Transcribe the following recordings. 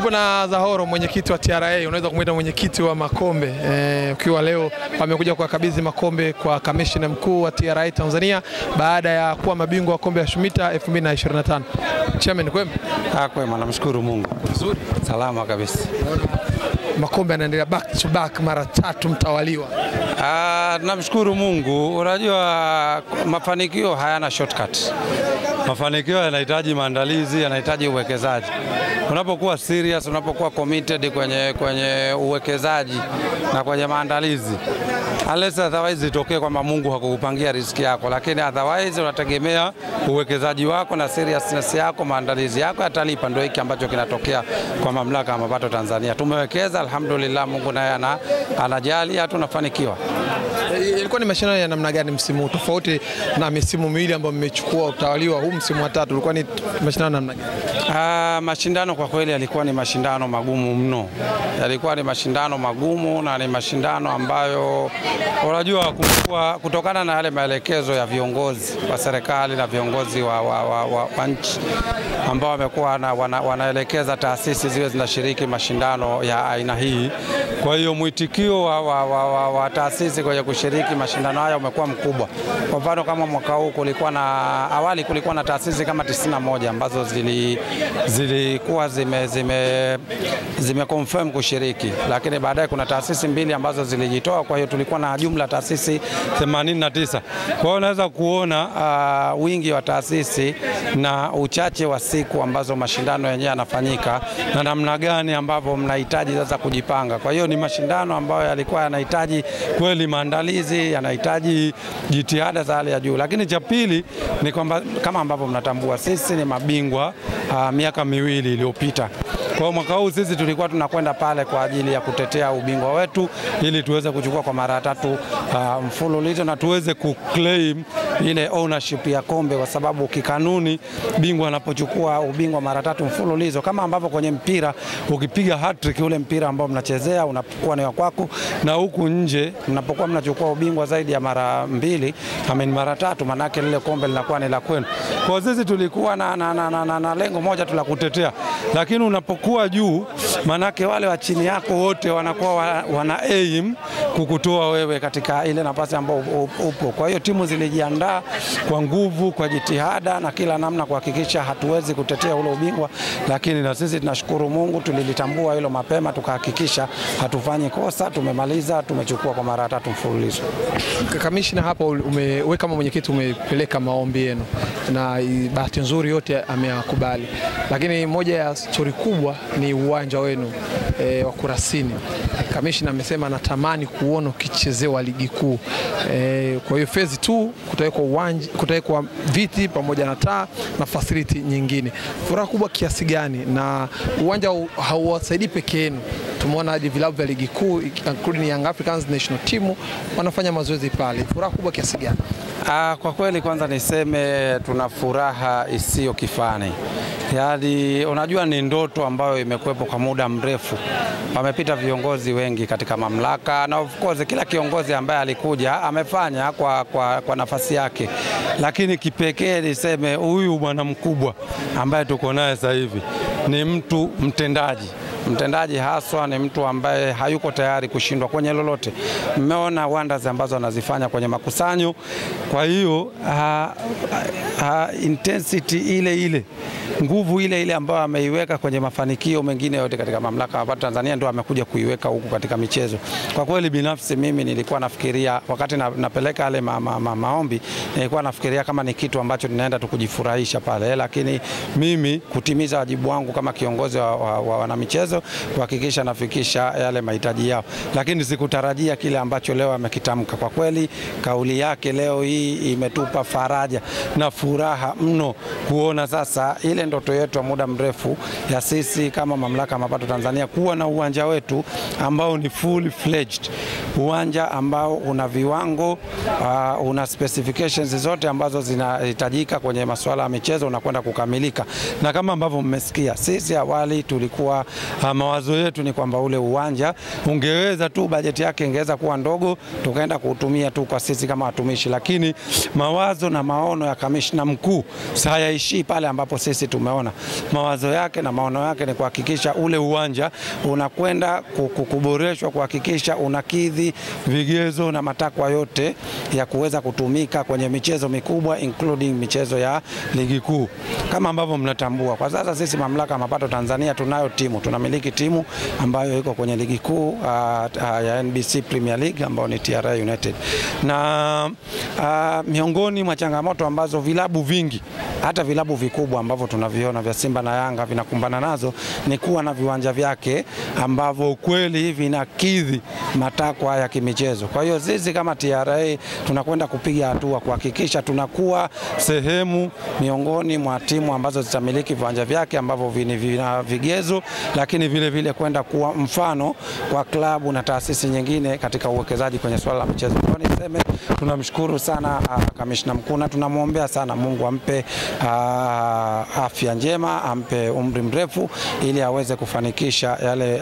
Nipo na Zahoro, mwenyekiti wa TRA, unaweza kumuita mwenyekiti wa makombe. Ukiwa leo amekuja kukabidhi makombe kwa kamishna mkuu wa TRA Tanzania baada ya kuwa mabingwa wa kombe la Shumita 2025. Chairman, kwema? Kwema, namshukuru Mungu. Nzuri. Salama kabisa. Makombe yanaendelea back to back mara 3 mtawaliwa. Namshukuru Mungu. Unajua mafanikio hayana shortcut. Mafanikio yanahitaji maandalizi, yanahitaji uwekezaji. Unapokuwa serious, unapokuwa committed kwenye uwekezaji na kwenye maandalizi, unless otherwise itokee kwamba Mungu hakukupangia riziki yako, lakini otherwise unategemea uwekezaji wako na seriousness yako, maandalizi yako yatalipa. Ndio hiki ambacho kinatokea kwa mamlaka ya mapato Tanzania. Tumewekeza, alhamdulillah, Mungu naye anajali, tunafanikiwa. Ilikuwa ni mashindano ya namna gani msimu tofauti na misimu miwili ambayo mmechukua utawaliwa? Huu msimu wa 3 ulikuwa ni mashindano namna gani? Mashindano kwa kweli yalikuwa ni mashindano magumu mno. Yalikuwa ni mashindano magumu na ni mashindano ambayo unajua kutokana na yale maelekezo ya viongozi wa serikali na viongozi wa nchi ambao wamekuwa wanaelekeza taasisi ziwe zinashiriki mashindano ya aina hii. Kwa hiyo mwitikio wa taasisi kwenye kushiriki mashindano haya umekuwa mkubwa. Kwa mfano kama mwaka huu awali kulikuwa na taasisi kama 91 ambazo zilikuwa zime confirm kushiriki, lakini baadaye kuna taasisi 2 ambazo zilijitoa. Kwa hiyo tulikuwa na jumla taasisi 89. Kwa hiyo unaweza kuona wingi wa taasisi na uchache wa siku ambazo mashindano yenyewe yanafanyika na namna gani ambavyo mnahitaji sasa kujipanga. Kwa hiyo ni mashindano ambayo yalikuwa yanahitaji kweli maandalizi, yanahitaji jitihada za hali ya juu. Lakini cha pili ni kwamba kama ambavyo mnatambua, sisi ni mabingwa miaka miwili iliyopita. Kwa mwaka huu sisi tulikuwa tunakwenda pale kwa ajili ya kutetea ubingwa wetu ili tuweze kuchukua kwa mara 3 mfululizo na tuweze kuclaim ile ownership ya kombe, kwa sababu kikanuni bingwa anapochukua ubingwa mara 3 mfululizo, kama ambavyo kwenye mpira ukipiga hat-trick, ule mpira ambao mnachezea unapokuwa ni wa kwako, na huku nje mnapokuwa mnachukua ubingwa zaidi ya mara 2 mara 3, manake lile kombe linakuwa ni la kwenu. Kwa sisi tulikuwa na lengo moja tu la kutetea, lakini unapokuwa juu, manake wale wa chini yako wote wanakuwa wana aim kukutoa wewe katika ile nafasi ambayo upo. Kwa hiyo timu zilijiandaa kwa nguvu, kwa jitihada na kila namna kuhakikisha hatuwezi kutetea ule ubingwa, lakini na sisi tunashukuru Mungu, tulilitambua hilo mapema, tukahakikisha hatufanyi kosa, tumemaliza, tumechukua kwa mara 3 mfululizo. Kamishna, hapa wewe kama mwenyekiti umepeleka maombi yenu na bahati nzuri yote ameyakubali, lakini moja ya stori kubwa ni uwanja wenu wa Kurasini. Kamishna amesema anatamani kuona ukichezewa ligi kuu. Kwa hiyo phase 2 kutawekwa viti pamoja na taa na facility nyingine. Furaha kubwa kiasi gani, na uwanja hauwasaidii peke yenu? Tumeona hadi vilabu vya ligi kuu including Young Africans national team wanafanya mazoezi pale. Furaha kubwa kiasi gani? Kwa kweli kwanza niseme tuna furaha isiyo kifani. Yaani unajua ni ndoto ambayo imekuwepo kwa muda mrefu. Wamepita viongozi wengi katika mamlaka na of course kila kiongozi ambaye alikuja amefanya kwa nafasi yake. Lakini kipekee niseme huyu bwana mkubwa ambaye tuko naye sasa hivi ni mtu mtendaji haswa, ni mtu ambaye hayuko tayari kushindwa kwenye lolote. Mmeona wonders ambazo anazifanya kwenye makusanyo. Kwa hiyo intensity ile nguvu ile ambayo ameiweka kwenye mafanikio mengine yote katika mamlaka ya mapato Tanzania ndio amekuja kuiweka huku katika michezo. Kwa kweli binafsi mimi nilikuwa nafikiria wakati napeleka yale maombi, nilikuwa nafikiria kama ni kitu ambacho ninaenda tukujifurahisha pale, lakini mimi kutimiza wajibu wangu kama kiongozi wa wanamichezo kuhakikisha nafikisha yale mahitaji yao, lakini sikutarajia kile ambacho leo amekitamka. Kwa kweli kauli yake leo hii imetupa faraja na furaha mno kuona sasa ile ndoto yetu ya muda mrefu ya sisi kama mamlaka ya mapato Tanzania kuwa na uwanja wetu ambao ni fully fledged uwanja ambao una viwango, una specifications zote ambazo zinahitajika kwenye masuala ya michezo unakwenda kukamilika. Na kama ambavyo mmesikia, sisi awali tulikuwa mawazo yetu ni kwamba ule uwanja ungeweza tu bajeti yake ingeweza kuwa ndogo, tukaenda kuutumia tu kwa sisi kama watumishi, lakini mawazo na maono ya kamishna mkuu hayaishii pale ambapo sisi tumeona. Mawazo yake na maono yake ni kuhakikisha ule uwanja unakwenda kuboreshwa, kuhakikisha unakidhi vigezo na matakwa yote ya kuweza kutumika kwenye michezo mikubwa including michezo ya ligi kuu. Kama ambavyo mnatambua, kwa sasa sisi mamlaka ya mapato Tanzania tunayo timu, tunamiliki timu ambayo iko kwenye ligi kuu ya NBC Premier League ambayo ni TRA United. Na miongoni mwa changamoto ambazo vilabu vingi, hata vilabu vikubwa ambavyo tunaviona vya Simba na Yanga vinakumbana nazo ni kuwa na viwanja vyake ambavyo kweli vinakidhi matakwa ya kimichezo. Kwa hiyo sisi kama TRA tunakwenda kupiga hatua kuhakikisha tunakuwa sehemu miongoni mwa timu ambazo zitamiliki viwanja vyake ambavyo vina vigezo, lakini vile vile kwenda kuwa mfano kwa klabu na taasisi nyingine katika uwekezaji kwenye swala la michezo. Kwa niseme tunamshukuru sana kamishna mkuu na tunamwombea sana Mungu ampe afya njema, ampe umri mrefu ili aweze kufanikisha yale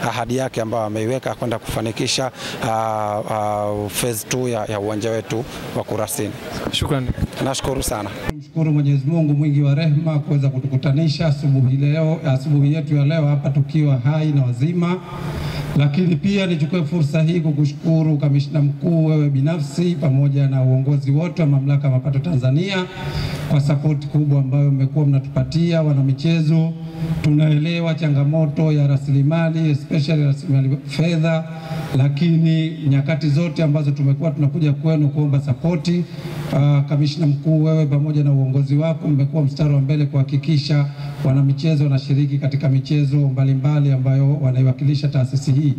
ahadi yake ambayo ameiweka kwenda kufanikisha phase 2 ya uwanja wetu wa Kurasini. Shukrani. Nashukuru sana. Mshukuru Mwenyezi Mungu mwingi wa rehema kuweza kutukutanisha asubuhi yetu ya leo hapa tukiwa hai na wazima. Lakini pia nichukue fursa hii kukushukuru kamishna mkuu, wewe binafsi pamoja na uongozi wote wa mamlaka ya mapato Tanzania kwa support kubwa ambayo mmekuwa mnatupatia wana michezo. Tunaelewa changamoto ya rasilimali, especially rasilimali fedha, lakini nyakati zote ambazo tumekuwa tunakuja kwenu kuomba support, kamishna mkuu, wewe pamoja na uongozi wako mmekuwa mstari wa mbele kuhakikisha wana michezo wanashiriki katika michezo mbalimbali ambayo wanaiwakilisha taasisi hii.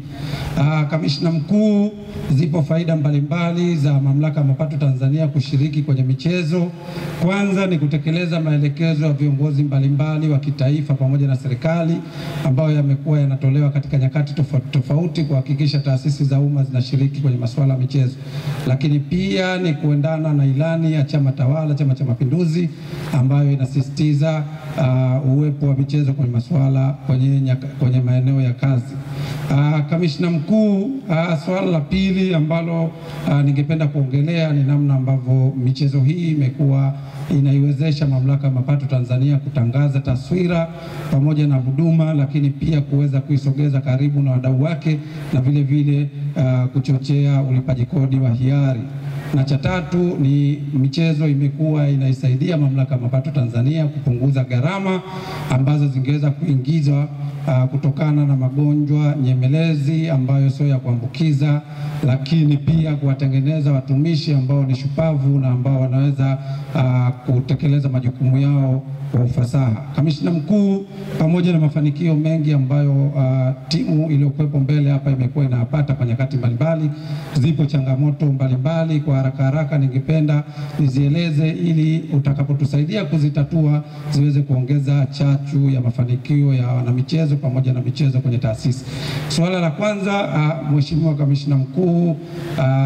Kamishna mkuu, zipo faida mbalimbali za mamlaka ya mapato Tanzania kushiriki kwenye michezo. Kwanza ni kutekeleza maelekezo ya viongozi mbalimbali wa kitaifa pamoja na serikali ambayo yamekuwa yanatolewa katika nyakati tofauti kuhakikisha taasisi za umma zinashiriki kwenye masuala ya michezo. Lakini pia ni kuendana na ilani ya chama tawala, Chama cha Mapinduzi, ambayo inasisitiza uwepo wa michezo kwenye masuala kwenye maeneo ya kazi. Kamishna mkuu, swala la pili ambalo ningependa kuongelea ni namna ambavyo michezo hii imekuwa inaiwezesha mamlaka ya mapato Tanzania kutangaza taswira pamoja na huduma, lakini pia kuweza kuisogeza karibu na wadau wake na vile vile kuchochea ulipaji kodi wa hiari. Na cha tatu ni michezo imekuwa inaisaidia mamlaka ya mapato Tanzania kupunguza gharama ambazo zingeweza kuingizwa kutokana na magonjwa nyemelezi ambayo sio ya kuambukiza, lakini pia kuwatengeneza watumishi ambao ni shupavu na ambao wanaweza kutekeleza majukumu yao kwa ufasaha. Kamishna mkuu, pamoja na mafanikio mengi ambayo timu iliyokuwepo mbele hapa imekuwa inapata kwa nyakati mbalimbali, zipo changamoto mbalimbali. Kwa haraka ningependa nizieleze ili utakapotusaidia kuzitatua ziweze kuongeza chachu ya mafanikio ya wanamichezo pamoja na michezo kwenye taasisi. Suala la kwanza, Mheshimiwa Kamishna mkuu,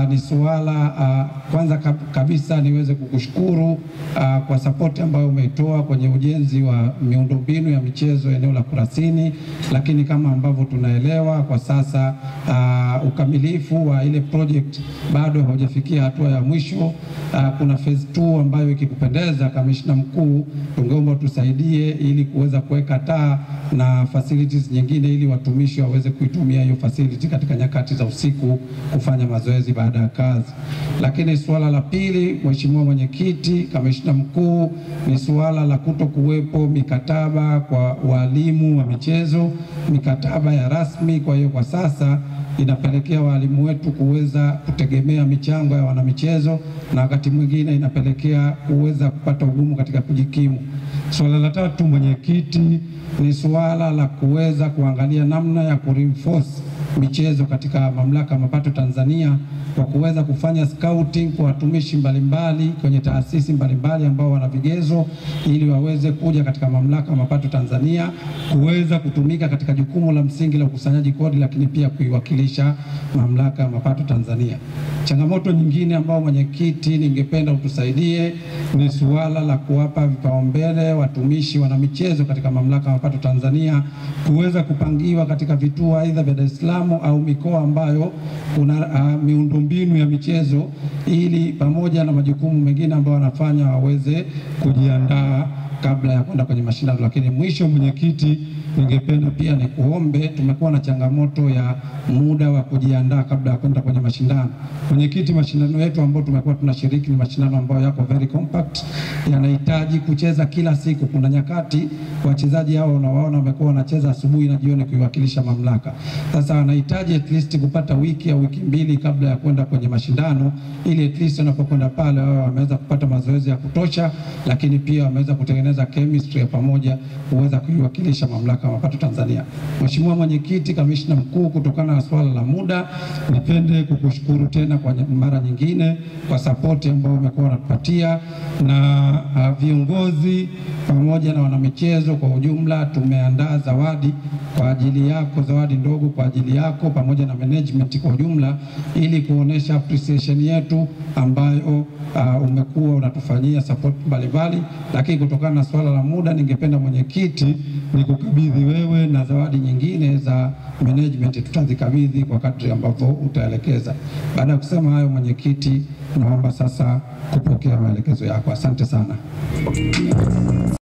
ni suala kwanza kabisa niweze kukushukuru kwa support ambayo umeitoa kwenye ujenzi wa miundombinu ya michezo eneo la Kurasini, lakini kama ambavyo tunaelewa kwa sasa ukamilifu wa ile project bado haujafikia hatua ya mwisho. Kuna phase 2 ambayo ikikupendeza kamishna mkuu, tungeomba tusaidie ili kuweza kuweka taa na facilities nyingine ili watumishi waweze kuitumia hiyo facility katika nyakati za usiku kufanya mazoezi baada ya kazi. Lakini suala la pili, Mheshimiwa Mwenyekiti, kamishna mkuu, ni suala la kutokuwepo mikataba kwa walimu wa michezo, mikataba ya rasmi. Kwa hiyo kwa sasa inapelekea walimu wetu kuweza kutegemea michango ya wanamichezo na wakati mwingine inapelekea kuweza kupata ugumu katika kujikimu. Suala la tatu, Mwenyekiti, ni suala la kuweza kuangalia namna ya kureinforce michezo katika Mamlaka ya Mapato Tanzania kwa kuweza kufanya scouting kwa watumishi mbalimbali kwenye taasisi mbalimbali ambao wana vigezo ili waweze kuja katika Mamlaka ya Mapato Tanzania kuweza kutumika katika jukumu la msingi la ukusanyaji kodi, lakini pia kuiwakilisha Mamlaka ya Mapato Tanzania. Changamoto nyingine ambao mwenyekiti ningependa utusaidie ni suala la kuwapa vipaumbele watumishi wana michezo katika Mamlaka ya Mapato Tanzania kuweza kupangiwa katika vituo aidha vya Dar es Salaam au mikoa ambayo kuna miundombinu ya michezo, ili pamoja na majukumu mengine ambayo wanafanya waweze kujiandaa kabla ya kwenda kwenye mashindano. Lakini mwisho, mwenyekiti, ningependa pia nikuombe, tumekuwa na changamoto ya muda wa kujiandaa kabla ya kwenda kwenye mashindano. Mwenyekiti, mashindano yetu ambayo tumekuwa tunashiriki ni mashindano ambayo yako very compact, yanahitaji kucheza kila siku. Kuna nyakati wachezaji hao unawaona wamekuwa wanacheza asubuhi na jioni kuiwakilisha mamlaka. Sasa wanahitaji at least kupata wiki au wiki mbili kabla ya kwenda kwenye mashindano, ili at least wanapokwenda pale wao wameweza kupata mazoezi ya kutosha, lakini pia wameweza kutengeneza chemistry ya pamoja kuweza kuiwakilisha Mamlaka ya Mapato Tanzania. Mheshimiwa Mwenyekiti, Kamishna Mkuu, kutokana na swala la muda, nipende kukushukuru tena kwa mara nyingine kwa support ambayo umekuwa unatupatia, na viongozi pamoja na wanamichezo kwa ujumla. Tumeandaa zawadi kwa ajili yako, zawadi ndogo kwa ajili yako pamoja na management kwa ujumla, ili kuonesha appreciation yetu ambayo umekuwa unatufanyia support mbalimbali. Lakini kutokana na swala la muda, ningependa mwenyekiti nikukabidhi wewe, na zawadi nyingine za management tutazikabidhi kwa kadri ambavyo utaelekeza. Baada ya kusema hayo, mwenyekiti, naomba sasa kupokea maelekezo yako. Asante sana.